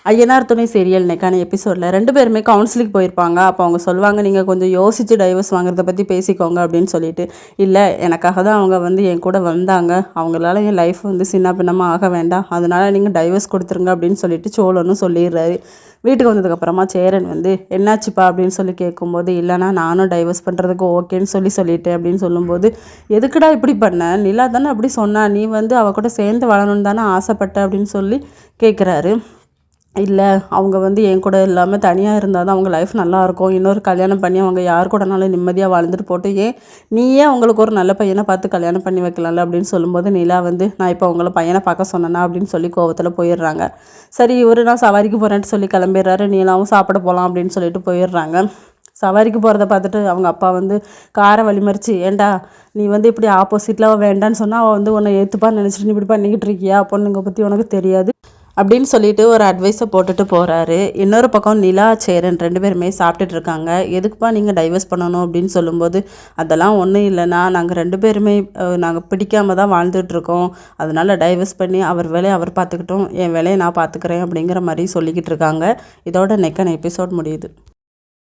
ஐயனார் துணை சீரியல் இன்னைக்கான எபிசோடில் 2 பேருமே கவுன்சிலிங் போயிருப்பாங்க. அப்போ அவங்க சொல்லுவாங்க, நீங்கள் கொஞ்சம் யோசித்து டைவர்ஸ் வாங்குறத பற்றி பேசிக்கோங்க அப்படின்னு சொல்லிட்டு. இல்லை, எனக்காக தான் அவங்க என் கூட வந்தாங்க, அவங்களால என் லைஃப் சின்ன பின்னமாக ஆக வேண்டாம், அதனால் நீங்கள் டைவர்ஸ் கொடுத்துருங்க அப்படின்னு சொல்லிட்டு சோழனும் சொல்லிடுறாரு. வீட்டுக்கு வந்ததுக்கப்புறமா சேரன் என்னாச்சுப்பா அப்படின்னு சொல்லி கேட்கும்போது, இல்லைனா நானும் டைவர்ஸ் பண்ணுறதுக்கு ஓகேன்னு சொல்லிட்டேன் அப்படின்னு சொல்லும்போது, எதுக்குடா இப்படி பண்ண, நிலா தானே அப்படி சொன்னா, நீ அவ கூட சேர்ந்து வாழணும்னு தானே ஆசைப்பட்ட அப்படின்னு சொல்லி கேட்குறாரு. இல்லை, அவங்க என் கூட இல்லாமல் தனியாக இருந்தால் தான் அவங்க லைஃப் நல்லாயிருக்கும், இன்னொரு கல்யாணம் பண்ணி அவங்க யார் கூடனாலும் நிம்மதியாக வாழ்ந்துட்டு போட்டு, நீயே அவங்களுக்கு ஒரு நல்ல பையனை பார்த்து கல்யாணம் பண்ணி வைக்கலாம்ல அப்படின்னு சொல்லும்போது, நிலா நான் இப்போ அவங்கள பையனை பார்க்க சொன்னேன்னா அப்படின்னு சொல்லி கோவத்தில் போயிடுறாங்க. சரி, நான் சவாரிக்கு போகிறேன்ட்டு சொல்லி கிளம்பிடுறாரு. நீலாவும் சாப்பிட போகலாம் அப்படின்னு சொல்லிட்டு போயிடுறாங்க. சவாரிக்கு போகிறத பார்த்துட்டு அவங்க அப்பா காரை வழிமறிச்சு, ஏண்டா நீ இப்படி ஆப்போசிட்டில் வேண்டான்னு சொன்னால் அவள் உன்னை ஏற்றுப்பான்னு நினச்சிட்டு நீ இப்படி பண்ணிக்கிட்டு இருக்கியா, பொண்ணுங்க பற்றி உனக்கு தெரியாது அப்படின்னு சொல்லிட்டு ஒரு அட்வைஸை போட்டுட்டு போகிறாரு. இன்னொரு பக்கம் நிலா சேரன் 2 பேருமே சாப்பிட்டுட்டு இருக்காங்க. எதுக்குப்பா நீங்கள் டைவர்ஸ் பண்ணணும் அப்படின்னு சொல்லும்போது, அதெல்லாம் ஒன்றும் இல்லைன்னா, நாங்கள் 2 பேருமே நாங்கள் பிடிக்காம தான் வாழ்ந்துட்டுருக்கோம், அதனால் டைவர்ஸ் பண்ணி அவர் வேலையை அவர் பார்த்துக்கிட்டோம், என் வேலையை நான் பார்த்துக்கிறேன் அப்படிங்கிற மாதிரி சொல்லிக்கிட்டு இருக்காங்க. இதோட நெக்கான எபிசோட் முடியுது.